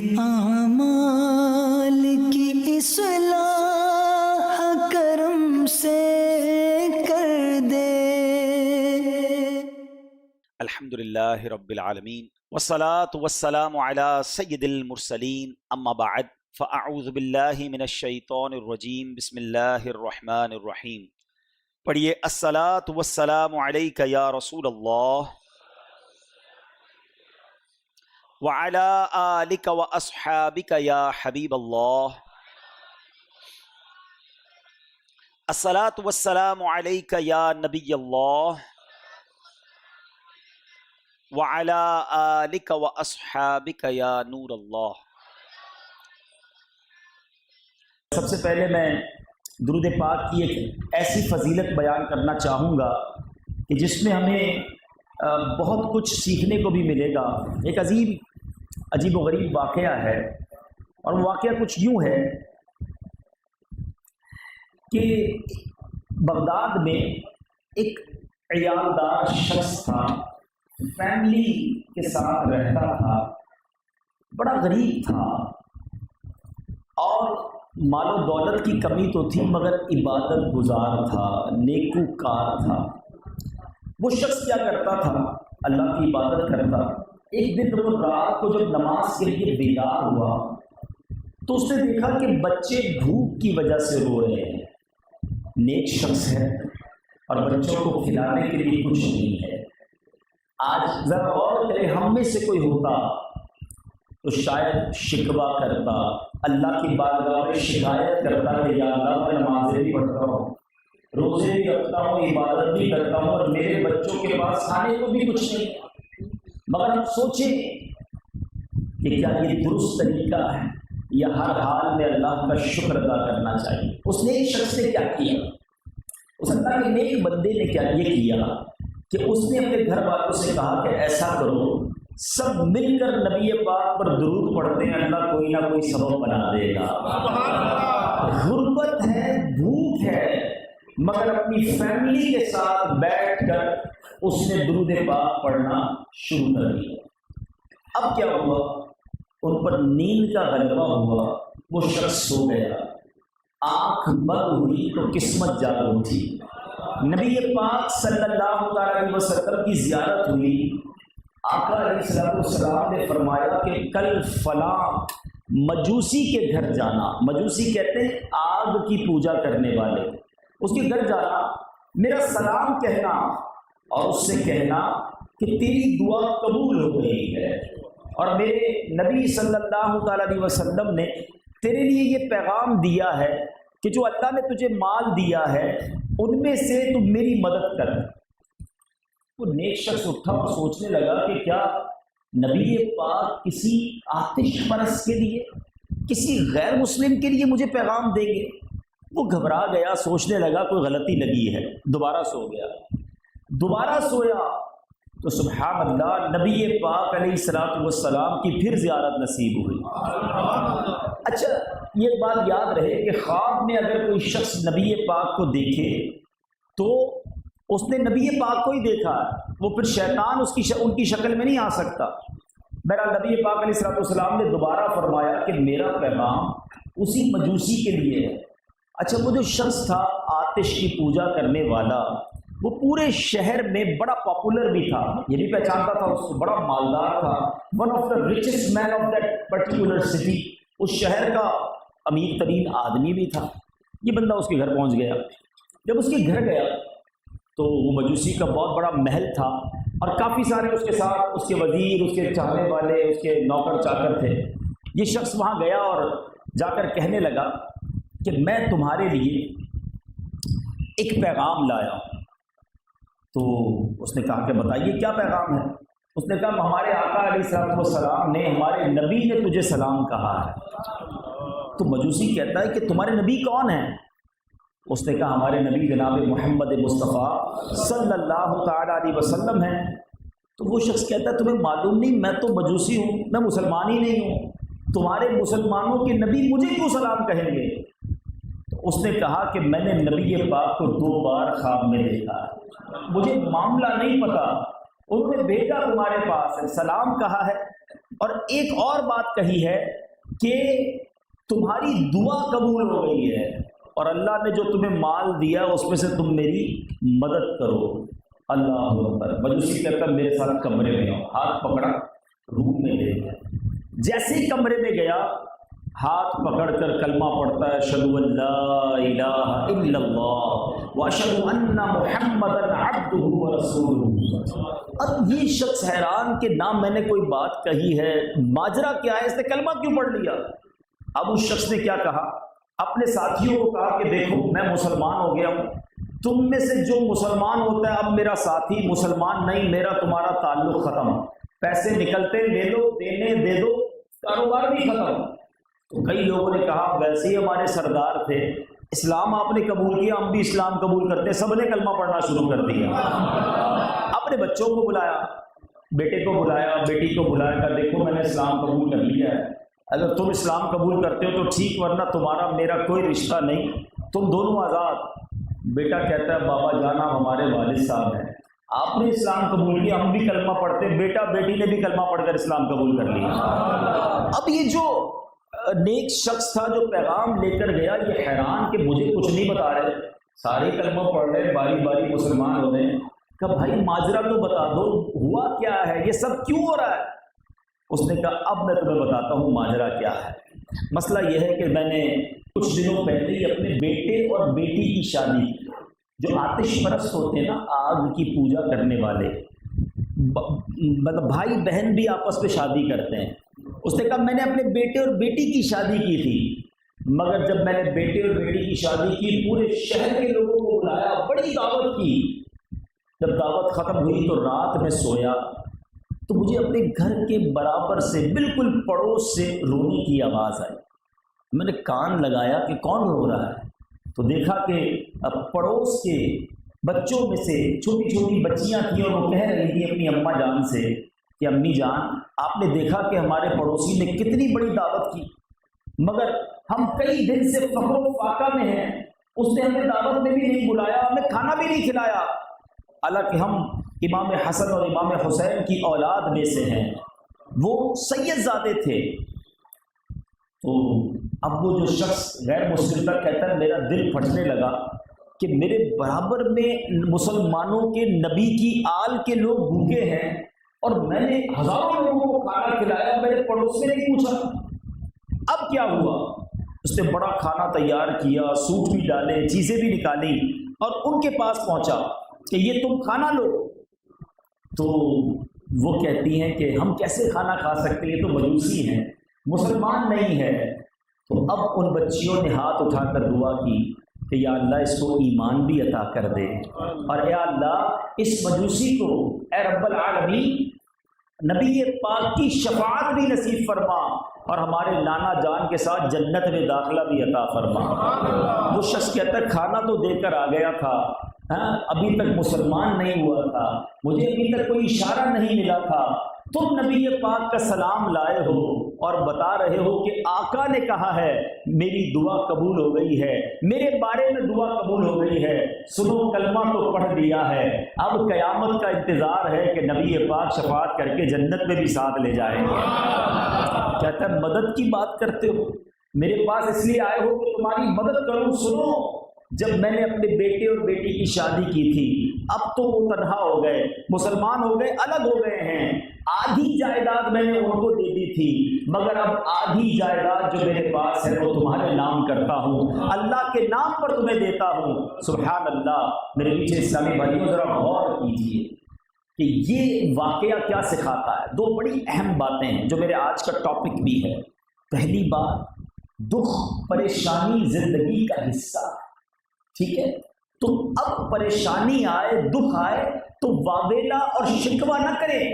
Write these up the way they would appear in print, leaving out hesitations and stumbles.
اعمال کی اصلاح کرم سے کر دے۔ الحمدللہ رب العالمین والصلاة والسلام علی سید المرسلین، اما بعد فاعوذ باللہ من الشیطان الرجیم، بسم اللہ الرحمن الرحیم۔ پڑھیے الصلاة والسلام علیک یا رسول اللہ وعلی آلک واصحابک یا حبیب اللہ۔ الصلاة والسلام علیک یا نبی اللہ وعلی آلک واصحابک یا نور اللہ۔ سب سے پہلے میں درود پاک کی ایک ایسی فضیلت بیان کرنا چاہوں گا کہ جس میں ہمیں بہت کچھ سیکھنے کو بھی ملے گا۔ ایک عجیب و غریب واقعہ ہے، اور وہ واقعہ کچھ یوں ہے کہ بغداد میں ایک عیالدار شخص تھا، فیملی کے ساتھ رہتا تھا، بڑا غریب تھا اور مال و دولت کی کمی تو تھی مگر عبادت گزار تھا، نیکوکار تھا۔ وہ شخص کیا کرتا تھا؟ اللہ کی عبادت کرتا۔ ایک دن وہ رات کو جب نماز کے لیے بیدار ہوا تو اس نے دیکھا کہ بچے بھوک کی وجہ سے رو رہے ہیں۔ نیک شخص ہے اور بچوں کو کھلانے کے لیے کچھ نہیں ہے۔ آج ذرا غور کریں، ہم میں سے کوئی ہوتا تو شاید شکوہ کرتا، اللہ کی بارگاہ میں شکایت کرتا کہ یا اللہ میں نمازیں بھی پڑھتا ہوں، روزے بھی رکھتا ہوں، عبادت بھی کرتا ہوں، اور میرے بچوں کے پاس کھانے کو بھی کچھ نہیں۔ مگر ہم سوچیں کہ کیا یہ درست طریقہ ہے یا ہر حال میں اللہ کا شکر ادا کرنا چاہیے؟ اس نیک شخص نے کیا کیا؟ اس اللہ کے نیک بندے نے کیا یہ کیا کہ اس نے اپنے گھر والوں سے کہا کہ ایسا کرو، سب مل کر نبی پاک پر درود پڑھتے ہیں، اللہ کوئی نہ کوئی سبب بنا دے گا۔ غربت ہے، بھوک ہے، مگر اپنی فیملی کے ساتھ بیٹھ کر اس نے درود پاک پڑھنا شروع کر دیا۔ اب کیا ہوا؟ ان پر نیند کا غلبہ ہوا، وہ شخص سو گیا، آنکھ بند ہوئی تو قسمت جاگ اٹھی۔ نبی پاک صلی اللہ علیہ وسلم کی زیارت ہوئی۔ آقا علیہ السلام نے فرمایا کہ کل فلاں مجوسی کے گھر جانا، مجوسی کہتے ہیں آگ کی پوجا کرنے والے، اس کے گھر جانا، میرا سلام کہنا اور اس سے کہنا کہ تیری دعا قبول ہو گئی ہے، اور میرے نبی صلی اللہ علیہ وسلم نے تیرے لیے یہ پیغام دیا ہے کہ جو اللہ نے تجھے مال دیا ہے ان میں سے تم میری مدد کر۔ وہ نیک شخص اٹھا اور سوچنے لگا کہ کیا نبی پاک کسی آتش پرست کے لیے، کسی غیر مسلم کے لیے مجھے پیغام دیں گے؟ وہ گھبرا گیا، سوچنے لگا کوئی غلطی لگی ہے، دوبارہ سو گیا۔ دوبارہ سویا تو سبحان اللہ، نبی پاک علیہ السلام کی پھر زیارت نصیب ہوئی۔ اچھا، یہ بات یاد رہے کہ خواب میں اگر کوئی شخص نبی پاک کو دیکھے تو اس نے نبی پاک کو ہی دیکھا ہے، وہ پھر شیطان ان کی شکل میں نہیں آ سکتا۔ بہرحال نبی پاک علیہ السلام نے دوبارہ فرمایا کہ میرا پیغام اسی مجوسی کے لیے ہے۔ اچھا، وہ جو شخص تھا آتش کی پوجا کرنے والا، وہ پورے شہر میں بڑا پاپولر بھی تھا، یہ بھی پہچانتا تھا اس کو، بڑا مالدار تھا، one of the richest man of that particular city, اس شہر کا امیر ترین آدمی بھی تھا۔ یہ بندہ اس کے گھر پہنچ گیا۔ جب اس کے گھر گیا تو وہ مجوسی کا بہت بڑا محل تھا اور کافی سارے اس کے ساتھ اس کے وزیر، اس کے چاہنے والے، اس کے نوکر چاکر تھے۔ یہ شخص وہاں گیا اور جا کر کہنے لگا کہ میں تمہارے لیے ایک پیغام لایا ہوں۔ تو اس نے کہا کہ بتائیے کیا پیغام ہے؟ اس نے کہا ہمارے آقا علیہ السلام نے، ہمارے نبی نے تجھے سلام کہا ہے۔ تو مجوسی کہتا ہے کہ تمہارے نبی کون ہیں؟ اس نے کہا ہمارے نبی جناب محمد مصطفیٰ صلی اللہ تعالی علیہ وسلم ہیں۔ تو وہ شخص کہتا ہے تمہیں معلوم نہیں، میں تو مجوسی ہوں، میں مسلمان ہی نہیں ہوں، تمہارے مسلمانوں کے نبی مجھے کیوں سلام کہیں گے؟ تو اس نے کہا کہ میں نے نبی پاک کو 2 بار خواب میں دیکھا، مجھے معاملہ نہیں پتا، انہوں نے بھیجا تمہارے پاس ہے، سلام کہا ہے اور ایک اور بات کہی ہے کہ تمہاری دعا قبول ہو گئی ہے اور اللہ نے جو تمہیں مال دیا اس میں سے تم میری مدد کرو. اللہ اکبر. مجوسی کہتا ہے میرے ساتھ کمرے میں آؤ. ہاتھ پکڑا, روم میں لے گیا. جیسے ہی کمرے میں گیا ہاتھ پکڑ کر کلمہ پڑھتا ہے, اشہد ان لا الہ الا اللہ واشہد ان محمدا عبدہ ورسولہ. اب یہ شخص حیران کہ نہ میں نے کوئی بات کہی ہے, ماجرا کیا ہے, اس نے کلمہ کیوں پڑھ لیا. اب اس شخص نے کیا کہا, اپنے ساتھیوں کو کہا کہ دیکھو میں مسلمان ہو گیا ہوں, تم میں سے جو مسلمان ہوتا ہے اب میرا ساتھی مسلمان نہیں, میرا تمہارا تعلق ختم. پیسے نکلتے لے لو, دینے دے دو, کاروبار بھی ختم. تو کئی لوگوں نے کہا ویسے ہی ہمارے سردار تھے, اسلام آپ نے قبول کیا, ہم بھی اسلام قبول کرتے. سب نے کلمہ پڑھنا شروع کر دیا. اپنے بچوں کو بلایا, بیٹے کو بلایا, بیٹی کو بلایا کہ دیکھو میں نے اسلام قبول کر لیا ہے, اگر تم اسلام قبول کرتے ہو تو ٹھیک, ورنہ تمہارا میرا کوئی رشتہ نہیں, تم دونوں آزاد. بیٹا کہتا ہے بابا جانا ہمارے والد صاحب ہیں, آپ نے اسلام قبول کیا, ہم بھی کلمہ پڑھتے. بیٹا بیٹی نے بھی کلمہ پڑھ کر اسلام قبول کر لیا. اب یہ جو نیک شخص تھا جو پیغام لے کر گیا, یہ حیران کہ مجھے کچھ نہیں بتا رہے, سارے کلمہ پڑھ رہے, باری باری مسلمان ہو رہے ہیں, کہ بھائی ماجرا تو بتا دو, ہوا کیا ہے, یہ سب کیوں ہو رہا ہے. اس نے کہا اب میں تمہیں بتاتا ہوں ماجرا کیا ہے. مسئلہ یہ ہے کہ میں نے کچھ دنوں پہلے ہی اپنے بیٹے اور بیٹی کی شادی کی. جو آتش پرست ہوتے ہیں نا, آگ کی پوجا کرنے والے, مطلب بھائی بہن بھی آپس میں شادی کرتے ہیں. اس نے کہا میں نے اپنے بیٹے اور بیٹی کی شادی کی تھی, مگر جب میں نے بیٹے اور بیٹی کی شادی کی پورے شہر کے لوگوں کو بلایا, بڑی دعوت کی. جب دعوت ختم ہوئی تو رات میں سویا تو مجھے اپنے گھر کے برابر سے بالکل پڑوس سے رونے کی آواز آئی. میں نے کان لگایا کہ کون رو رہا ہے, تو دیکھا کہ پڑوس کے بچوں میں سے چھوٹی چھوٹی بچیاں تھیں اور وہ کہہ رہی تھیں اپنی اماں جان سے کہ امی جان آپ نے دیکھا کہ ہمارے پڑوسی نے کتنی بڑی دعوت کی, مگر ہم کئی دن سے فقر و فاقہ میں ہیں, اس نے ہمیں دعوت میں بھی نہیں بلایا, ہمیں کھانا بھی نہیں کھلایا. حالانکہ ہم امام حسن اور امام حسین کی اولاد میں سے ہیں, وہ سید زادے تھے. تو اب وہ جو شخص غیر مسلم تک کہتا ہے میرا دل پھٹنے لگا کہ میرے برابر میں مسلمانوں کے نبی کی آل کے لوگ بھوکے ہیں اور میں نے ہزاروں لوگوں کو کھانا کھلایا, میرے پڑوس سے نہیں پوچھا. اب کیا ہوا, اس نے بڑا کھانا تیار کیا, سوٹ بھی ڈالے, چیزیں بھی نکالی اور ان کے پاس پہنچا کہ یہ تم کھانا لو. تو وہ کہتی ہیں کہ ہم کیسے کھانا کھا سکتے ہیں, یہ تو مجوسی ہیں, مسلمان نہیں ہے. تو اب ان بچیوں نے ہاتھ اٹھا کر دعا کی کہ یا اللہ اس کو ایمان بھی عطا کر دے, اور یا اللہ اس مجوسی کو اے رب العالمین نبی پاک کی شفاعت بھی نصیب فرما, اور ہمارے نانا جان کے ساتھ جنت میں داخلہ بھی عطا فرما. وہ شخص کہتا ہے کھانا تو دے کر آ گیا تھا, ابھی تک مسلمان نہیں ہوا تھا, مجھے ابھی تک کوئی اشارہ نہیں ملا تھا, تم نبی پاک کا سلام لائے ہو اور بتا رہے ہو کہ آقا نے کہا ہے میری دعا قبول ہو گئی ہے, میرے بارے میں دعا قبول ہو گئی ہے, سنو کلمہ تو پڑھ دیا ہے, اب قیامت کا انتظار ہے کہ نبی پاک شفاعت کر کے جنت میں بھی ساتھ لے جائیں گے. کہتا ہے مدد کی بات کرتے ہو, میرے پاس اس لیے آئے ہو کہ تمہاری مدد کروں. سنو, جب میں نے اپنے بیٹے اور بیٹی کی شادی کی تھی, اب تو وہ تنہا ہو گئے, مسلمان ہو گئے, الگ ہو گئے ہیں, آدھی جائیداد میں نے ان کو دے دی تھی, مگر اب آدھی جائیداد جو میرے پاس ہے وہ تمہارے نام کرتا ہوں, اللہ کے نام پر تمہیں دیتا ہوں. سبحان اللہ. میرے پیچھے اسلامی بھائیوں ذرا غور کیجیے کہ یہ واقعہ کیا سکھاتا ہے. دو بڑی اہم باتیں ہیں جو میرے آج کا ٹاپک بھی ہے. پہلی بات, دکھ پریشانی زندگی کا حصہ, ٹھیک ہے, تو اب پریشانی آئے, دکھ آئے تو واویلا اور شکوہ نہ کریں,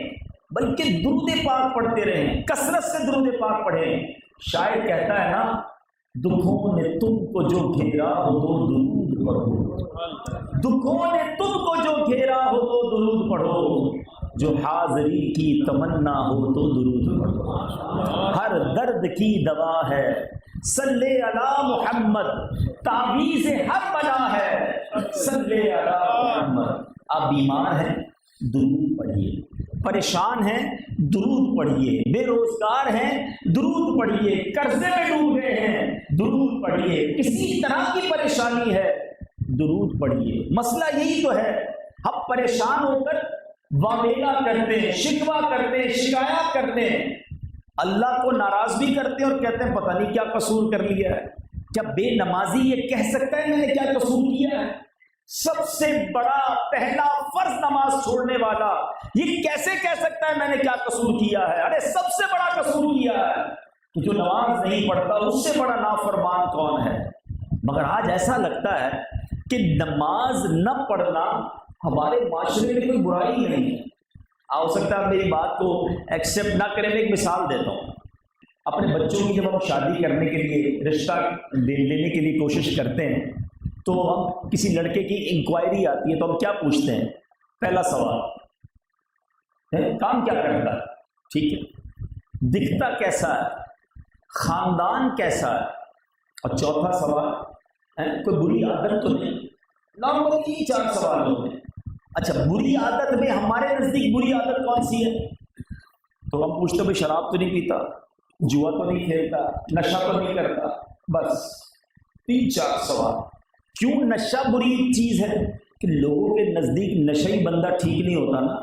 بلکہ درود پاک پڑھتے رہیں, کثرت سے درود پاک پڑھیں. شاعر کہتا ہے نا, دکھوں نے تم کو جو گھیرا ہو تو درود پڑھو, دکھوں نے تم کو جو گھیرا ہو تو درود پڑھو, جو حاضری کی تمنا ہو تو درود پڑھو. ہر درد کی دوا ہے صلی علی محمد, تعویذ ہر بلا ہے صلی علی محمد. آپ بیمار ہیں, درود پڑھیے, پریشان ہیں درود پڑھیے، بے روزگار ہیں درود پڑھیے، قرضے میں ڈوب گئے ہیں درود پڑھیے، کسی طرح کی پریشانی ہے درود پڑھیے۔ مسئلہ یہی تو ہے، ہم پریشان ہو کر واویلا کرتے ہیں، شکوہ کرتے ہیں، شکایات کرتے ہیں، اللہ کو ناراض بھی کرتے ہیں اور کہتے ہیں پتہ نہیں کیا قصور کر لیا ہے۔ کیا بے نمازی یہ کہہ سکتا ہے میں نے کیا قصور کیا ہے؟ سب سے بڑا پہلا فرض نماز چھوڑنے والا یہ کیسے کہہ سکتا ہے میں نے کیا قصور کیا ہے؟ ارے سب سے بڑا قصور کیا ہے کہ جو نماز نہیں پڑھتا اس سے بڑا نافرمان کون ہے؟ مگر آج ایسا لگتا ہے کہ نماز نہ پڑھنا ہمارے معاشرے میں کوئی برائی نہیں ہے۔ ہو سکتا ہے میری بات کو ایکسیپٹ نہ کریں، میں ایک مثال دیتا ہوں۔ اپنے بچوں کی جب ہم شادی کرنے کے لیے رشتہ لینے کے لیے کوشش کرتے ہیں تو ہم کسی لڑکے کی انکوائری آتی ہے تو ہم کیا پوچھتے ہیں؟ پہلا سوال کام کیا کرتا ہے، ٹھیک ہے، دکھتا کیسا ہے، خاندان کیسا ہے، اور چوتھا سوال کوئی بری عادت تو نہیں۔ نارملی یہ 4 سوال ہوتے ہیں۔ اچھا بری عادت میں ہمارے نزدیک بری عادت کون سی ہے؟ تو ہم پوچھتے بھائی شراب تو نہیں پیتا، جوا تو نہیں کھیلتا، نشہ تو نہیں کرتا، بس 3-4 سوال۔ کیوں نشہ بری چیز ہے؟ کہ لوگوں کے نزدیک نشئی بندہ ٹھیک نہیں ہوتا نا،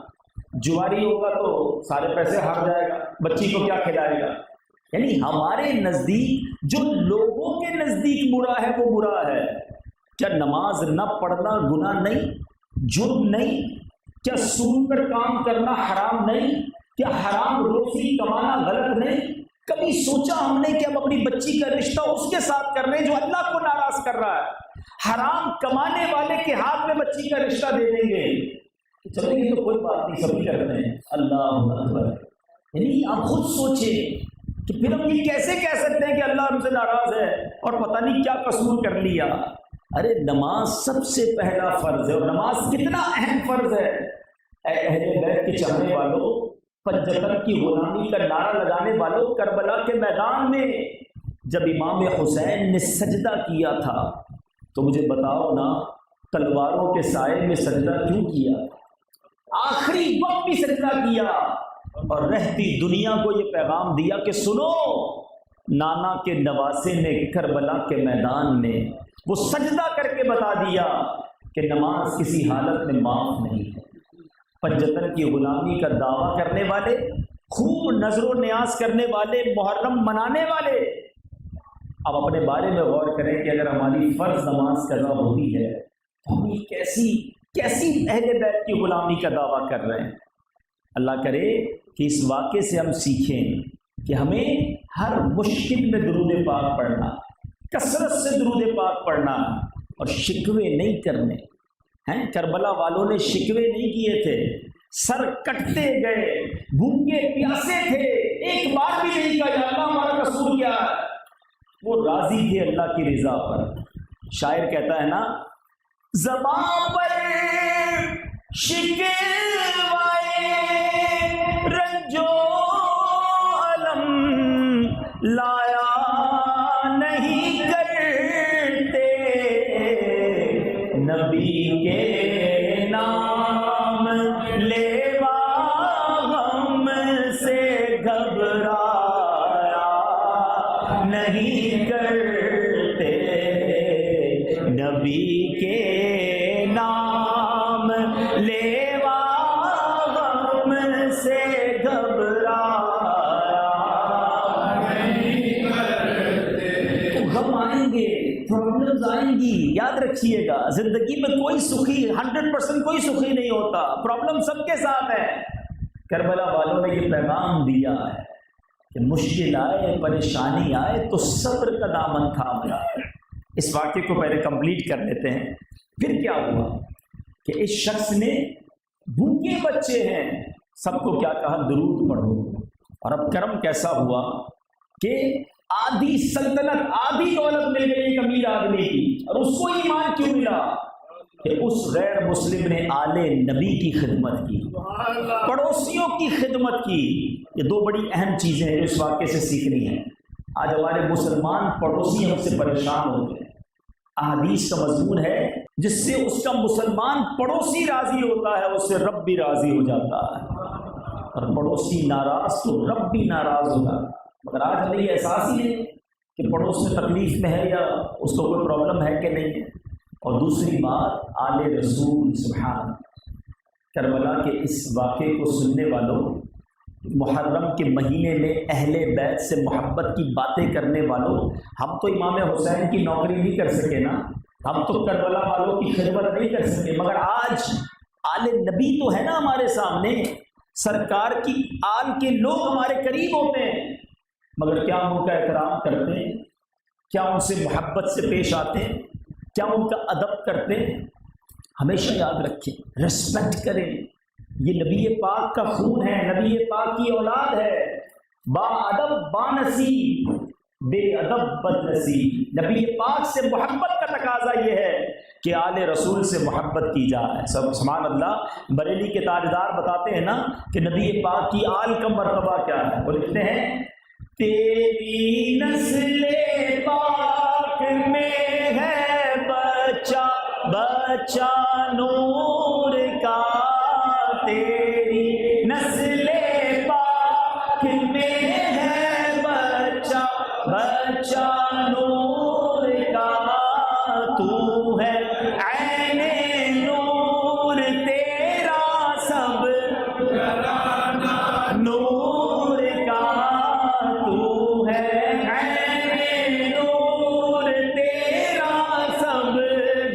جواری ہوگا تو سارے پیسے ہار جائے گا، بچی کو کیا کھلائے گا۔ یعنی ہمارے نزدیک جو لوگوں کے نزدیک برا ہے وہ برا ہے۔ کیا نماز نہ پڑھنا گناہ نہیں، جرم نہیں؟ کیا سود پر کام کرنا حرام نہیں؟ کیا حرام روزی کمانا غلط نہیں؟ کبھی سوچا ہم نے کہ ہم اپنی بچی کا رشتہ اس کے ساتھ کر رہے ہیں جو اللہ کو ناراض کر رہا ہے؟ حرام کمانے والے کے ہاتھ میں بچی کا رشتہ دے دیں گے، چلیں گے تو کوئی بات نہیں، سبھی کرتے ہیں، اللہ اکبر۔ یعنی آپ خود سوچیں کہ پھر ہم یہ کیسے کہہ سکتے ہیں کہ اللہ ہم سے ناراض ہے اور پتہ نہیں کیا قصور کر لیا۔ ارے نماز سب سے پہلا فرض ہے، اور نماز کتنا اہم فرض ہے۔ اے اہل بیت کے چاہنے والوں، پنجتن کی غلامی کا نعرہ لگانے والوں، کربلا کے میدان میں جب امام حسین نے سجدہ کیا تھا تو مجھے بتاؤ نا، تلواروں کے سائے میں سجدہ کیوں کیا؟ آخری وقت بھی سجدہ کیا اور رہتی دنیا کو یہ پیغام دیا کہ سنو، نانا کے نواسے نے کربلا کے میدان میں وہ سجدہ کر کے بتا دیا کہ نماز کسی حالت میں معاف نہیں ہے۔ پنجتن کی غلامی کا دعویٰ کرنے والے، خوب نظر و نیاز کرنے والے، محرم منانے والے، اب اپنے بارے میں غور کریں کہ اگر ہماری فرض نماز قضا ہوتی ہے تو ہم یہ کیسی اہل بیت کی غلامی کا دعویٰ کر رہے ہیں۔ اللہ کرے کہ اس واقعے سے ہم سیکھیں کہ ہمیں ہر مشکل میں درود پاک پڑھنا، کثرت سے درود پاک پڑھنا اور شکوے نہیں کرنے ہیں۔ کربلا والوں نے شکوے نہیں کیے تھے، سر کٹتے گئے، بھوکے پیاسے تھے، ایک بار بھی نہیں کہا یا اللہ ہمارا قصور کیا ہے۔ وہ راضی تھے اللہ کی رضا پر۔ شاعر کہتا ہے نا، زبان پر شکوائے رنجو علم لایا نہیں کرتے، نبی کے نام لیوا غم سے گھبرایا نہیں کرتے، نبی کے نام لیوا غم سے گھبرایا نہیں کرتے۔ تو غم آئیں گے، پرابلمز آئیں گی، یاد رکھیے گا زندگی میں کوئی سخی 100% کوئی سخی نہیں ہوتا، پرابلم سب کے ساتھ ہے۔ کربلا والوں نے یہ پیغام دیا ہے کہ مشکل آئے، پریشانی آئے تو صبر کا دامن تھامنا۔ اس واقعے کو پہلے کمپلیٹ کر لیتے ہیں۔ پھر کیا ہوا کہ اس شخص نے، بھوکے بچے ہیں، سب کو کیا کہا؟ درود پڑھو۔ اور اب کرم کیسا ہوا کہ آدھی سلطنت، آدھی دولت مل گئی ایک امیر آدمی کی، اور اس کو ایمان کیوں ملا؟ کہ اس غیر مسلم نے آل نبی کی خدمت کی، پڑوسیوں کی خدمت کی۔ یہ 2 بڑی اہم چیزیں ہیں جو اس واقعے سے سیکھنی ہیں۔ آج ہمارے مسلمان پڑوسی ہم سے پریشان ہوتے ہیں۔ احادیث کا مضمون ہے جس سے اس کا مسلمان پڑوسی راضی ہوتا ہے، اس سے رب بھی راضی ہو جاتا ہے۔ اور پڑوسی ناراض تو رب بھی ناراض ہوگا، مگر آج ہمیں یہ احساس ہی نہیں کہ پڑوس میں تکلیف میں ہے یا اس کو کوئی پرابلم ہے کہ نہیں ہے۔ اور دوسری بات، آل رسول سبحان، کربلا کے اس واقعے کو سننے والوں، محرم کے مہینے میں اہل بیت سے محبت کی باتیں کرنے والوں، ہم تو امام حسین کی نوکری نہیں کر سکے نا، ہم تو کربلا والوں کی خدمت نہیں کر سکے، مگر آج آل نبی تو ہے نا ہمارے سامنے، سرکار کی آل کے لوگ ہمارے قریب ہوتے ہیں، مگر کیا ہم ان کا احترام کرتے ہیں؟ کیا ان سے محبت سے پیش آتے ہیں؟ کیا ان کا ادب کرتے ہیں؟ ہمیشہ یاد رکھیں، ریسپیکٹ کریں، یہ نبی پاک کا خون ہے، نبی پاک کی اولاد ہے، با ادب با نصیب، بے ادب بد نصیب۔ نبی پاک سے محبت کا تقاضا یہ ہے کہ آل رسول سے محبت کی جائے۔ سبحان اللہ، بریلی کے تاجدار بتاتے ہیں نا کہ نبی پاک کی آل کا مرتبہ کیا ہے، وہ لکھتے ہیں تیری نسل پاک میں ہے بچہ بچہ نور کا، تیری نسل پاک میں ہے بچہ بچہ نور کا، تو ہے عین نور تیرا سب نور کا، تو ہے عین نور تیرا سب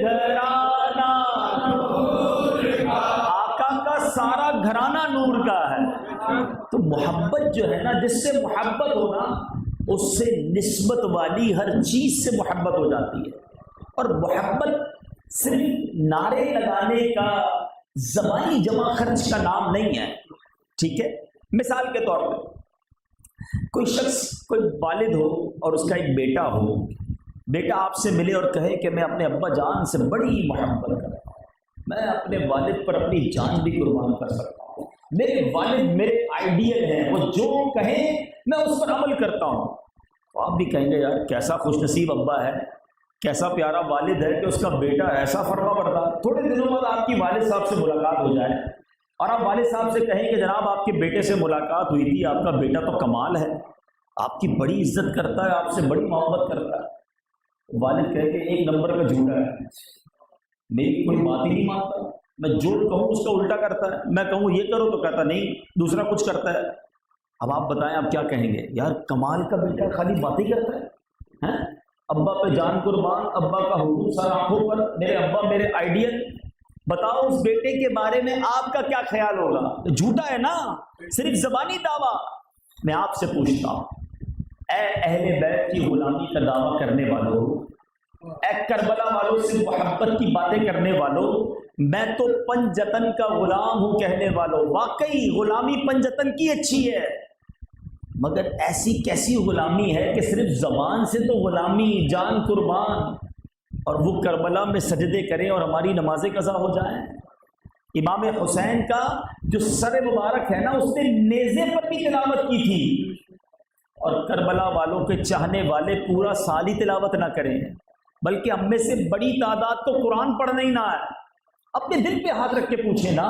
گھرانہ، آقا کا سارا گھرانہ نور کا ہے۔ تو محبت جو ہے نا، جس سے محبت ہونا، اس سے نسبت والی ہر چیز سے محبت ہو جاتی ہے۔ اور محبت صرف نعرے لگانے کا زبانی جمع خرچ کا نام نہیں ہے، ٹھیک ہے؟ مثال کے طور پر کوئی شخص، کوئی والد ہو اور اس کا ایک بیٹا ہو، بیٹا آپ سے ملے اور کہے کہ میں اپنے ابا جان سے بڑی محبت کرتا ہوں، میں اپنے والد پر اپنی جان بھی قربان کر سکتا ہوں، میرے والد میرے آئیڈیل ہیں، وہ جو کہیں میں اس پر عمل کرتا ہوں۔ تو آپ بھی کہیں گے یار کیسا خوش نصیب ابا ہے، کیسا پیارا والد ہے کہ اس کا بیٹا ایسا فرما بردار۔ تھوڑے دنوں بعد آپ کی والد صاحب سے ملاقات ہو جائے اور آپ والد صاحب سے کہیں کہ جناب آپ کے بیٹے سے ملاقات ہوئی تھی، آپ کا بیٹا تو کمال ہے، آپ کی بڑی عزت کرتا ہے، آپ سے بڑی محبت کرتا ہے۔ والد کہے کہ ایک نمبر کا جھوٹا ہے، میری کوئی بات ہی نہیں مانتا، میں جو کہوں اس کا الٹا کرتا ہے، میں کہوں یہ کرو تو کہتا نہیں، دوسرا کچھ کرتا ہے۔ اب آپ بتائیں آپ کیا کہیں گے؟ یار کمال کا بیٹا خالی باتیں کرتا ہے، ابا پہ جان قربان، ابا کا حکم سر آنکھوں پر، میرے ابا میرے آئیڈیل۔ بتاؤ اس بیٹے کے بارے میں آپ کا کیا خیال ہوگا؟ جھوٹا ہے نا، صرف زبانی دعویٰ۔ میں آپ سے پوچھتا ہوں، اے اہل بیت کی غلامی کا دعویٰ کرنے والوں، اے کربلا والوں سے محبت کی باتیں کرنے والوں، میں تو پنجتن کا غلام ہوں کہنے والوں، واقعی غلامی پنجتن کی اچھی ہے، مگر ایسی کیسی غلامی ہے کہ صرف زبان سے تو غلامی، جان قربان، اور وہ کربلا میں سجدے کریں اور ہماری نمازیں قضا ہو جائیں۔ امام حسین کا جو سر مبارک ہے نا، اس نے نیزے پر بھی تلاوت کی تھی، اور کربلا والوں کے چاہنے والے پورا سال ہی تلاوت نہ کریں، بلکہ ہم میں سے بڑی تعداد کو قرآن پڑھنا ہی نہ آئے۔ اپنے دل پہ ہاتھ رکھ کے پوچھیں نا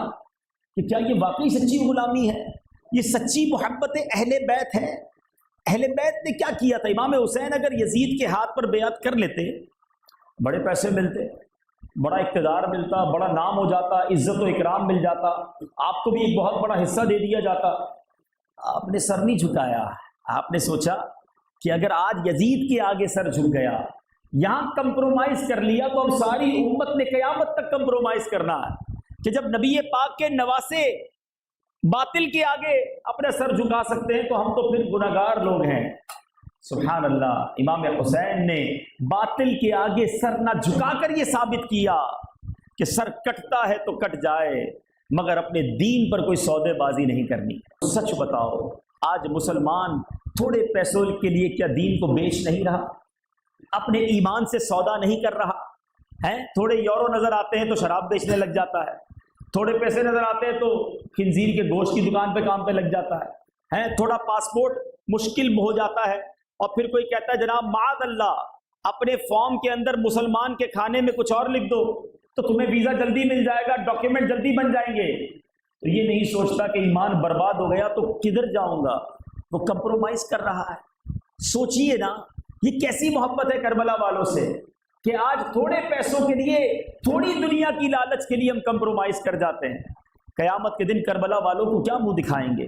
کہ کیا یہ واقعی سچی غلامی ہے؟ یہ سچی محبت اہل بیت ہے؟ اہل بیت نے کیا کیا تھا؟ امام حسین اگر یزید کے ہاتھ پر بیعت کر لیتے، بڑے پیسے ملتے، بڑا اقتدار ملتا، بڑا نام ہو جاتا، عزت و اکرام مل جاتا، آپ کو بھی ایک بہت بڑا حصہ دے دیا جاتا۔ آپ نے سر نہیں جھکایا، آپ نے سوچا کہ اگر آج یزید کے آگے سر جھک گیا، یہاں کمپرومائز کر لیا، تو اب ساری امت نے قیامت تک کمپرومائز کرنا ہے کہ جب نبی پاک کے نواسے باطل کے آگے اپنا سر جھکا سکتے ہیں تو ہم تو پھر گناہگار لوگ ہیں۔ سبحان اللہ، امام حسین نے باطل کے آگے سر نہ جھکا کر یہ ثابت کیا کہ سر کٹتا ہے تو کٹ جائے، مگر اپنے دین پر کوئی سودے بازی نہیں کرنی۔ سچ بتاؤ، آج مسلمان تھوڑے پیسوں کے لیے کیا دین کو بیچ نہیں رہا؟ اپنے ایمان سے سودا نہیں کر رہا ہے؟ تھوڑے یورو نظر آتے ہیں تو شراب بیچنے لگ جاتا ہے، تھوڑے پیسے نظر آتے ہیں تو خنزیر کے گوشت کی دکان پہ کام پہ لگ جاتا ہے، تھوڑا پاسپورٹ مشکل ہو جاتا ہے اور پھر کوئی کہتا ہے جناب معاذ اللہ اپنے فارم کے اندر مسلمان کے کھانے میں کچھ اور لکھ دو تو تمہیں ویزا جلدی مل جائے گا، ڈاکیومنٹ جلدی بن جائیں گے۔ تو یہ نہیں سوچتا کہ ایمان برباد ہو گیا تو کدھر جاؤں گا، وہ کمپرومائز کر رہا ہے۔ سوچئے نا یہ کیسی محبت ہے کربلا والوں سے کہ آج تھوڑے پیسوں کے لیے، تھوڑی دنیا کی لالچ کے لیے ہم کمپرومائز کر جاتے ہیں۔ قیامت کے دن کربلا والوں کو کیا منہ دکھائیں گے،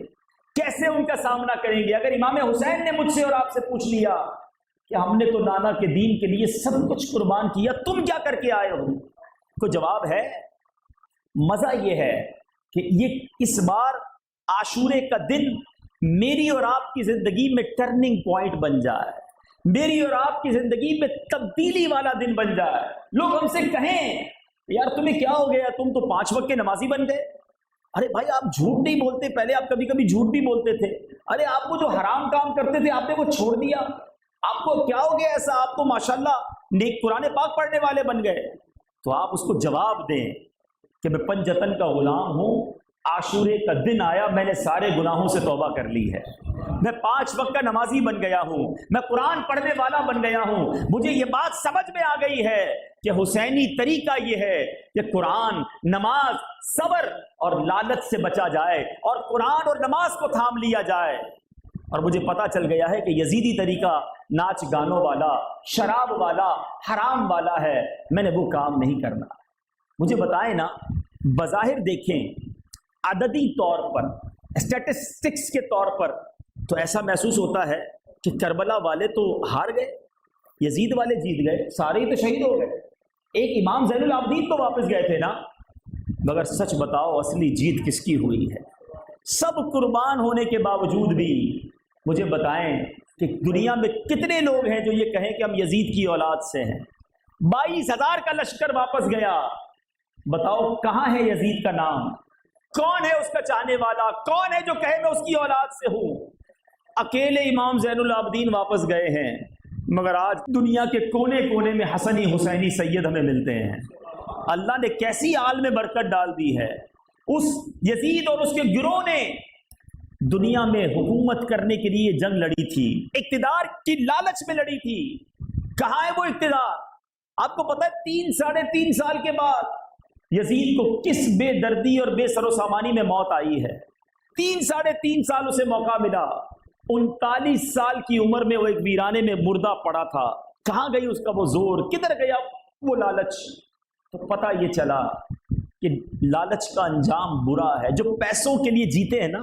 کیسے ان کا سامنا کریں گے؟ اگر امام حسین نے مجھ سے اور آپ سے پوچھ لیا کہ ہم نے تو نانا کے دین کے لیے سب کچھ قربان کیا، تم کیا کر کے آئے ہو، کو جواب ہے۔ مزہ یہ ہے کہ یہ اس بار عاشورے کا دن میری اور آپ کی زندگی میں ٹرننگ پوائنٹ بن جائے، میری اور آپ کی زندگی میں تبدیلی والا دن بن جائے۔ لوگ ہم سے کہیں یار تمہیں کیا ہو گیا، تم تو 5 وقت کے نمازی بن گئے۔ ارے بھائی آپ جھوٹ نہیں بولتے، پہلے آپ کبھی کبھی جھوٹ بھی بولتے تھے۔ ارے آپ کو جو حرام کام کرتے تھے آپ نے وہ چھوڑ دیا، آپ کو کیا ہو گیا ایسا، آپ تو ماشاءاللہ نیک قرآن پاک پڑھنے والے بن گئے۔ تو آپ اس کو جواب دیں کہ میں پنجتن کا غلام ہوں، عاشورے کا دن آیا، میں نے سارے گناہوں سے توبہ کر لی ہے، میں 5 وقت کا نمازی بن گیا ہوں، میں قرآن پڑھنے والا بن گیا ہوں۔ مجھے یہ بات سمجھ میں آ گئی ہے کہ حسینی طریقہ یہ ہے کہ قرآن، نماز، صبر اور لالچ سے بچا جائے اور قرآن اور نماز کو تھام لیا جائے۔ اور مجھے پتا چل گیا ہے کہ یزیدی طریقہ ناچ گانوں والا، شراب والا، حرام والا ہے، میں نے وہ کام نہیں کرنا۔ مجھے بتائیں نا، بظاہر دیکھیں عددی طور پر، اسٹیٹسٹکس کے طور پر تو ایسا محسوس ہوتا ہے کہ کربلا والے تو ہار گئے، یزید والے جیت گئے، سارے ہی تو شہید ہو گئے، ایک امام زین العابدین تو واپس گئے تھے نا۔ مگر سچ بتاؤ اصلی جیت کس کی ہوئی ہے؟ سب قربان ہونے کے باوجود بھی مجھے بتائیں کہ دنیا میں کتنے لوگ ہیں جو یہ کہیں کہ ہم یزید کی اولاد سے ہیں؟ 22,000 کا لشکر واپس گیا، بتاؤ کہاں ہے یزید کا نام؟ کون ہے اس کا چاہنے والا؟ کون ہے جو کہے میں اس کی اولاد سے ہوں؟ اکیلے امام زین العابدین واپس گئے ہیں، مگر آج دنیا کے کونے کونے میں حسنی حسینی سید ہمیں ملتے ہیں۔ اللہ نے کیسی آل میں برکت ڈال دی ہے۔ اس یزید اور اس کے گروہ نے دنیا میں حکومت کرنے کے لیے جنگ لڑی تھی، اقتدار کی لالچ میں لڑی تھی۔ کہاں ہے وہ اقتدار؟ آپ کو پتہ ہے 3 سال کے بعد یزید کو کس بے دردی اور بے سر و سامانی میں موت آئی ہے؟ 3 سال اسے موقع ملا، 39 سال کی عمر میں وہ ایک ویرانے میں مردہ پڑا تھا۔ کہاں گئی اس کا وہ زور، کدھر گیا وہ لالچ؟ تو پتہ یہ چلا کہ لالچ کا انجام برا ہے۔ جو پیسوں کے لیے جیتے ہیں نا،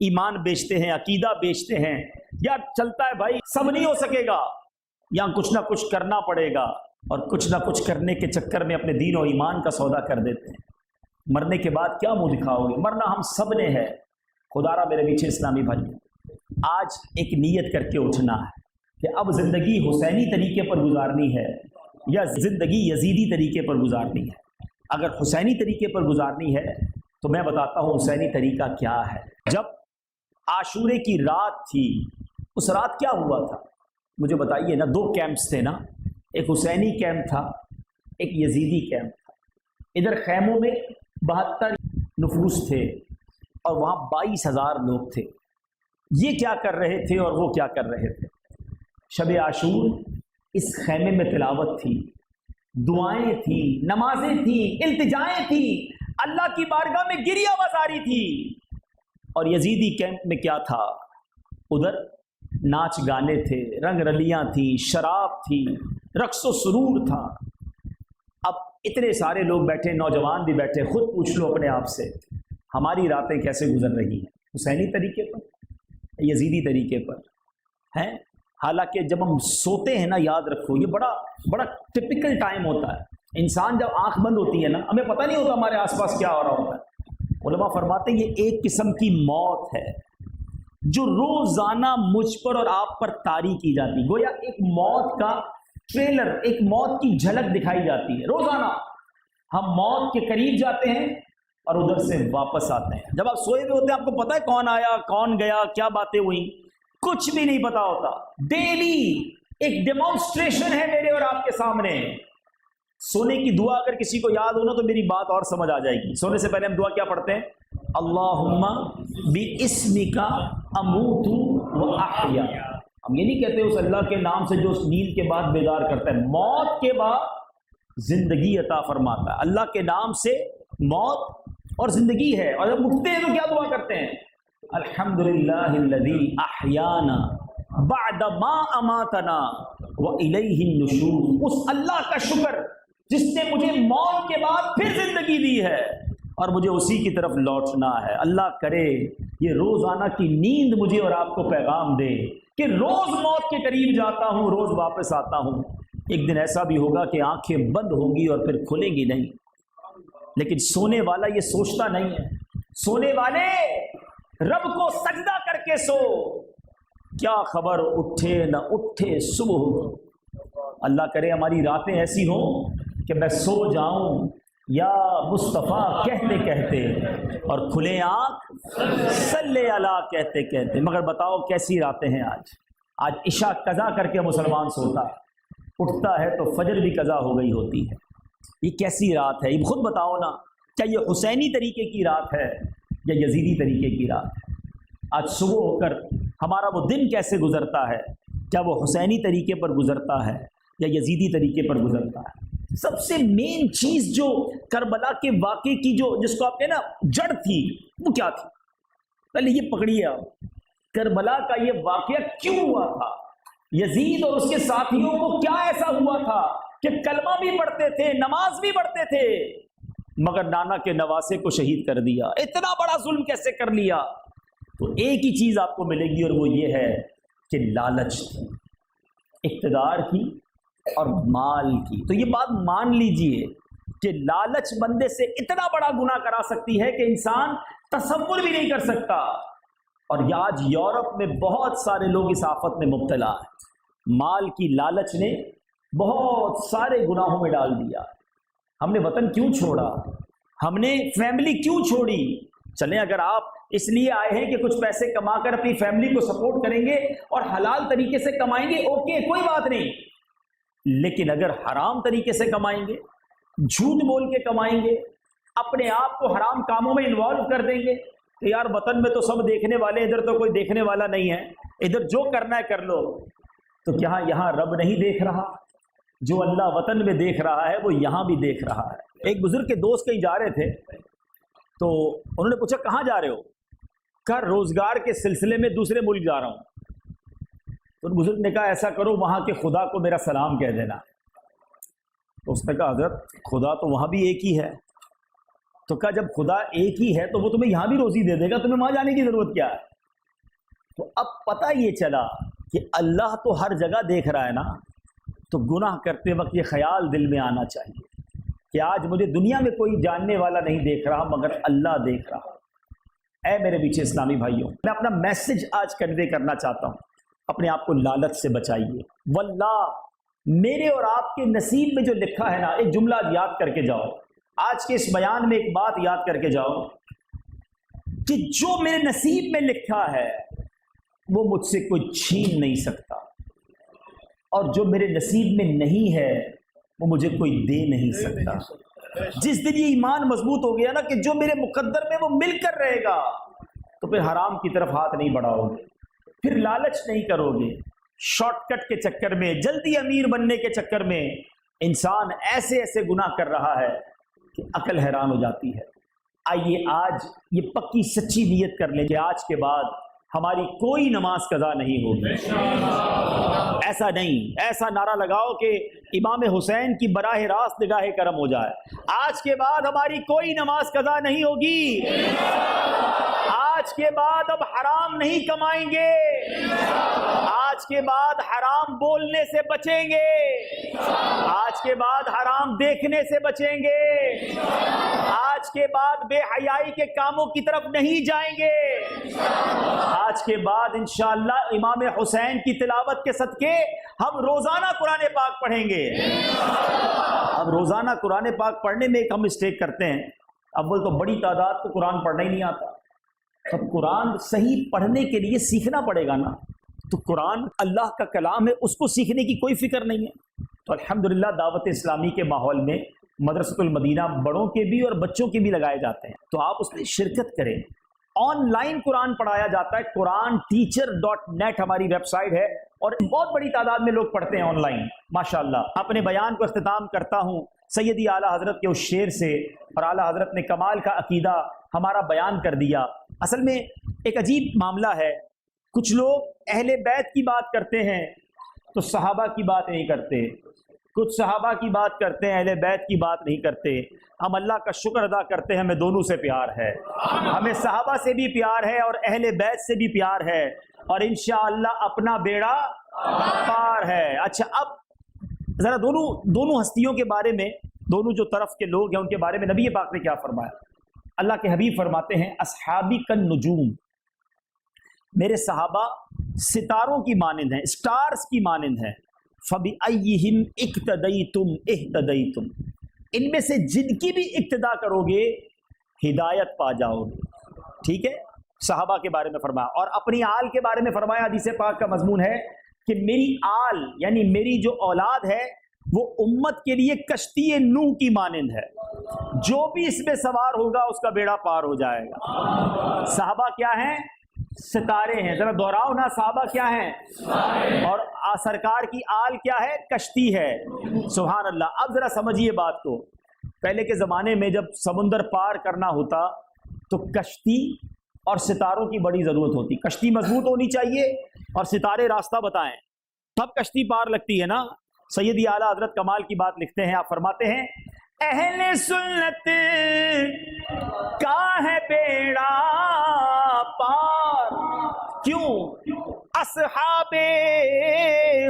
ایمان بیچتے ہیں، عقیدہ بیچتے ہیں، یا چلتا ہے بھائی سب نہیں ہو سکے گا، یا کچھ نہ کچھ کرنا پڑے گا، اور کچھ نہ کچھ کرنے کے چکر میں اپنے دین و ایمان کا سودا کر دیتے ہیں۔ مرنے کے بعد کیا منہ دکھاؤ گے؟ مرنا ہم سب نے ہے۔ خدا را میرے پیچھے اسلامی بھائی، آج ایک نیت کر کے اٹھنا ہے کہ اب زندگی حسینی طریقے پر گزارنی ہے یا زندگی یزیدی طریقے پر گزارنی ہے۔ اگر حسینی طریقے پر گزارنی ہے تو میں بتاتا ہوں حسینی طریقہ کیا ہے۔ جب عاشورے کی رات تھی، اس رات کیا ہوا تھا مجھے بتائیے نا۔ 2 کیمپس تھے نا، ایک حسینی کیمپ تھا، ایک یزیدی کیمپ تھا۔ ادھر خیموں میں 72 نفوس تھے اور وہاں 22,000 لوگ تھے۔ یہ کیا کر رہے تھے اور وہ کیا کر رہے تھے؟ شب عاشور اس خیمے میں تلاوت تھی، دعائیں تھیں، نمازیں تھیں، التجائیں تھیں، اللہ کی بارگاہ میں گریہ وزاری تھی۔ اور یزیدی کیمپ میں کیا تھا؟ ادھر ناچ گانے تھے، رنگ رلیاں تھیں، شراب تھی، رقص و سرور تھا۔ اب اتنے سارے لوگ بیٹھے، نوجوان بھی بیٹھے، خود پوچھ لو اپنے آپ سے ہماری راتیں کیسے گزر رہی ہیں؟ حسینی طریقے پر، یزیدی طریقے پر ہیں؟ حالانکہ جب ہم سوتے ہیں نا، یاد رکھو یہ بڑا ٹپیکل ٹائم ہوتا ہے۔ انسان جب آنکھ بند ہوتی ہے نا، ہمیں پتہ نہیں ہوتا ہمارے آس پاس کیا ہو رہا ہوتا ہے۔ علماء فرماتے ہیں یہ ایک قسم کی موت ہے جو روزانہ مجھ پر اور آپ پر طاری کی جاتی، گویا ایک موت کا ٹریلر، ایک موت کی جھلک دکھائی جاتی ہے۔ روزانہ ہم موت کے قریب جاتے ہیں اور ادھر سے واپس آتے ہیں۔ جب آپ سوئے ہوئے ہوتے ہیں آپ کو پتہ ہے کون آیا، کون گیا، کیا باتیں ہوئیں، کچھ بھی نہیں پتا ہوتا۔ ڈیلی ایک ڈیمانسٹریشن ہے میرے اور آپ کے سامنے۔ سونے کی دعا اگر کسی کو یاد ہونا تو میری بات اور سمجھ آ جائے گی۔ سونے سے پہلے ہم دعا کیا پڑھتے ہیں؟ اللہم باسمک اموت و احیا۔ ہم یہ نہیں کہتے اس اللہ کے نام سے جو اس نیند کے بعد بیدار کرتا ہے، موت کے بعد زندگی عطا فرماتا ہے۔ اللہ کے نام سے موت اور زندگی ہے، اور جب اٹھتے ہیں تو کیا دعا کرتے ہیں؟ الحمدللہ الذی احیانا بعد ما اماتنا والیہ النشور، اس اللہ کا شکر جس نے مجھے موت کے بعد پھر زندگی دی ہے اور مجھے اسی کی طرف لوٹنا ہے۔ اللہ کرے یہ روزانہ کی نیند مجھے اور آپ کو پیغام دے کہ روز موت کے قریب جاتا ہوں، روز واپس آتا ہوں۔ ایک دن ایسا بھی ہوگا کہ آنکھیں بند ہوں گی اور پھر کھلیں گی نہیں، لیکن سونے والا یہ سوچتا نہیں ہے۔ سونے والے رب کو سجدہ کر کے سو، کیا خبر اٹھے نہ اٹھے صبح ہو۔ اللہ کرے ہماری راتیں ایسی ہوں کہ میں سو جاؤں یا مصطفیٰ کہتے کہتے اور کھلے آنکھ صلی اللہ کہتے کہتے۔ مگر بتاؤ کیسی راتیں ہیں آج عشاء قضا کر کے مسلمان سوتا ہے، اٹھتا ہے تو فجر بھی قضا ہو گئی ہوتی ہے۔ یہ کیسی رات ہے؟ یہ خود بتاؤ نا، کیا یہ حسینی طریقے کی رات ہے یا یزیدی طریقے کی رات ہے؟ آج صبح ہو کر ہمارا وہ دن کیسے گزرتا ہے؟ کیا وہ حسینی طریقے پر گزرتا ہے یا یزیدی طریقے پر گزرتا ہے؟ سب سے مین چیز جو کربلا کے واقعے کی جس کو آپ کہیں نا جڑ تھی، وہ کیا تھی؟ پہلے یہ پکڑیے آپ، کربلا کا یہ واقعہ کیوں ہوا تھا؟ یزید اور اس کے ساتھیوں کو کیا ایسا ہوا تھا کہ کلمہ بھی پڑھتے تھے، نماز بھی پڑھتے تھے، مگر نانا کے نواسے کو شہید کر دیا؟ اتنا بڑا ظلم کیسے کر لیا؟ تو ایک ہی چیز آپ کو ملے گی اور وہ یہ ہے کہ لالچ تھی، اقتدار کی اور مال کی۔ تو یہ بات مان لیجئے کہ لالچ بندے سے اتنا بڑا گناہ کرا سکتی ہے کہ انسان تصور بھی نہیں کر سکتا۔ اور آج یورپ میں بہت سارے لوگ اس آفت میں مبتلا ہیں۔ مال کی لالچ نے بہت سارے گناہوں میں ڈال دیا۔ ہم نے وطن کیوں چھوڑا؟ ہم نے فیملی کیوں چھوڑی؟ چلیں اگر آپ اس لیے آئے ہیں کہ کچھ پیسے کما کر اپنی فیملی کو سپورٹ کریں گے اور حلال طریقے سے کمائیں گے، اوکے، کوئی بات نہیں، لیکن اگر حرام طریقے سے کمائیں گے، جھوٹ بول کے کمائیں گے، اپنے آپ کو حرام کاموں میں انوالو کر دیں گے کہ یار وطن میں تو سب دیکھنے والے، ادھر تو کوئی دیکھنے والا نہیں ہے، ادھر جو کرنا ہے کر لو، تو کیا یہاں رب نہیں دیکھ رہا؟ جو اللہ وطن میں دیکھ رہا ہے وہ یہاں بھی دیکھ رہا ہے۔ ایک بزرگ کے دوست کہیں جا رہے تھے تو انہوں نے پوچھا کہاں جا رہے ہو؟ کہا روزگار کے سلسلے میں دوسرے ملک جا رہا ہوں۔ تو ان بزرگ نے کہا ایسا کرو وہاں کے خدا کو میرا سلام کہہ دینا۔ تو اس نے کہا حضرت خدا تو وہاں بھی ایک ہی ہے۔ تو کہا جب خدا ایک ہی ہے تو وہ تمہیں یہاں بھی روزی دے دے گا، تمہیں وہاں جانے کی ضرورت کیا ہے؟ تو اب پتہ یہ چلا کہ اللہ تو ہر جگہ دیکھ رہا ہے نا، تو گناہ کرتے وقت یہ خیال دل میں آنا چاہیے کہ آج مجھے دنیا میں کوئی جاننے والا نہیں دیکھ رہا مگر اللہ دیکھ رہا۔ اے میرے پیچھے اسلامی بھائیوں، میں اپنا میسج آج کنوے کرنا چاہتا ہوں، اپنے آپ کو لالچ سے بچائیے۔ واللہ میرے اور آپ کے نصیب میں جو لکھا ہے نا، ایک جملہ یاد کر کے جاؤ، آج کے اس بیان میں ایک بات یاد کر کے جاؤ کہ جو میرے نصیب میں لکھا ہے وہ مجھ سے کوئی چھین نہیں سکتا، اور جو میرے نصیب میں نہیں ہے وہ مجھے کوئی دے نہیں سکتا۔ جس دن یہ ایمان مضبوط ہو گیا نا کہ جو میرے مقدر میں وہ مل کر رہے گا، تو پھر حرام کی طرف ہاتھ نہیں بڑھاؤ گے، پھر لالچ نہیں کرو گے۔ شارٹ کٹ کے چکر میں، جلدی امیر بننے کے چکر میں انسان ایسے ایسے گناہ کر رہا ہے کہ عقل حیران ہو جاتی ہے۔ آئیے آج یہ پکی سچی نیت کر لیں کہ آج کے بعد ہماری کوئی نماز قضا نہیں ہوگی۔ ایسا نہیں، ایسا نعرہ لگاؤ کہ امام حسین کی براہ راست نگاہ کرم ہو جائے۔ آج کے بعد ہماری کوئی نماز قضا نہیں ہوگی، آج کے بعد اب حرام نہیں کمائیں گے، آج کے بعد حرام بولنے سے بچیں گے، آج کے بعد حرام دیکھنے سے بچیں گے، آج کے بعد بے حیائی کے کاموں کی طرف نہیں جائیں گے، آج کے بعد انشاءاللہ امام حسین کی تلاوت کے صدقے ہم روزانہ قرآن پاک پڑھیں گے۔ اب روزانہ قرآن پاک پڑھنے میں ایک ہم مسٹیک کرتے ہیں، اول تو بڑی تعداد کو قرآن پڑھنا ہی نہیں آتا، تو قرآن صحیح پڑھنے کے لیے سیکھنا پڑے گا نا۔ تو قرآن اللہ کا کلام ہے، اس کو سیکھنے کی کوئی فکر نہیں ہے۔ تو الحمدللہ دعوت اسلامی کے ماحول میں مدرسۃ المدینہ بڑوں کے بھی اور بچوں کے بھی لگائے جاتے ہیں، تو آپ اس میں شرکت کریں۔ آن لائن قرآن پڑھایا جاتا ہے. قرآن teacher.net ہماری ویب سائٹ ہے اور بہت بڑی تعداد میں لوگ پڑھتے ہیں آن لائن ماشاءاللہ. اپنے بیان کو اختتام کرتا ہوں سیدی اعلیٰ حضرت کے اس شعر سے، اور اعلیٰ حضرت نے کمال کا عقیدہ ہمارا بیان کر دیا. اصل میں ایک عجیب معاملہ ہے، کچھ لوگ اہل بیت کی بات کرتے ہیں تو صحابہ کی بات نہیں کرتے، کچھ صحابہ کی بات کرتے ہیں اہل بیت کی بات نہیں کرتے. ہم اللہ کا شکر ادا کرتے ہیں، ہمیں دونوں سے پیار ہے، ہمیں صحابہ سے بھی پیار ہے اور اہل بیت سے بھی پیار ہے، اور انشاءاللہ اپنا بیڑا پار ہے. اچھا اب ذرا دونوں ہستیوں کے بارے میں، دونوں جو طرف کے لوگ ہیں ان کے بارے میں نبی پاک نے کیا فرمایا. اللہ کے حبیب فرماتے ہیں اصحابی کالنجوم، میرے صحابہ ستاروں کی مانند ہیں، سٹارز کی مانند ہیں. فَبِأَيِّهِمْ اِقْتَدَيْتُمْ اِهْتَدَيْتُمْ، ان میں سے جن کی بھی اقتدا کرو گے ہدایت پا جاؤ گے. ٹھیک ہے، صحابہ کے بارے میں فرمایا. اور اپنی آل کے بارے میں فرمایا، حدیث پاک کا مضمون ہے کہ میری آل یعنی میری جو اولاد ہے وہ امت کے لیے کشتی نوح کی مانند ہے، جو بھی اس میں سوار ہوگا اس کا بیڑا پار ہو جائے گا. صحابہ کیا ہیں؟ ستارے ہیں. ذرا دہراؤ نا، صحابہ کیا ہیں؟ اور سرکار کی آل کیا ہے؟ کشتی ہے. سبحان اللہ. اب ذرا سمجھیے بات کو. پہلے کے زمانے میں جب سمندر پار کرنا ہوتا تو کشتی اور ستاروں کی بڑی ضرورت ہوتی. کشتی مضبوط ہونی چاہیے اور ستارے راستہ بتائیں، تب کشتی پار لگتی ہے نا. سیدی اعلیٰ حضرت کمال کی بات لکھتے ہیں، آپ فرماتے ہیں اہل سنت کا ہے بیڑا پار، کیوں؟ اصحاب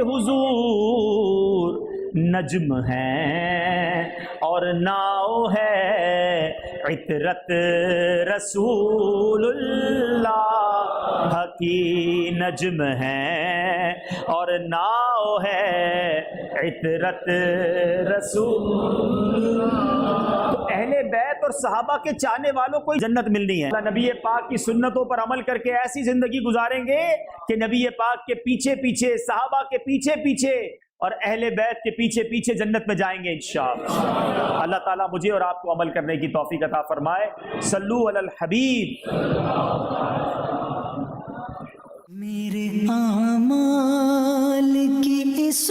حضور نجم ہیں اور ناؤ ہے عطرت رسول اللہ کی. نجم ہیں اور ناؤ ہے عطرت رسول. تو اہل بیت اور صحابہ کے چاہنے والوں کو جنت ملنی ہے. نبی پاک کی سنتوں پر عمل کر کے ایسی زندگی گزاریں گے کہ نبی پاک کے پیچھے پیچھے، صحابہ کے پیچھے پیچھے اور اہل بیت کے پیچھے پیچھے جنت میں جائیں گے انشاءاللہ. اللہ تعالیٰ مجھے اور آپ کو عمل کرنے کی توفیق عطا فرمائے. صلو علی الحبیب. میرے اعمال کی اس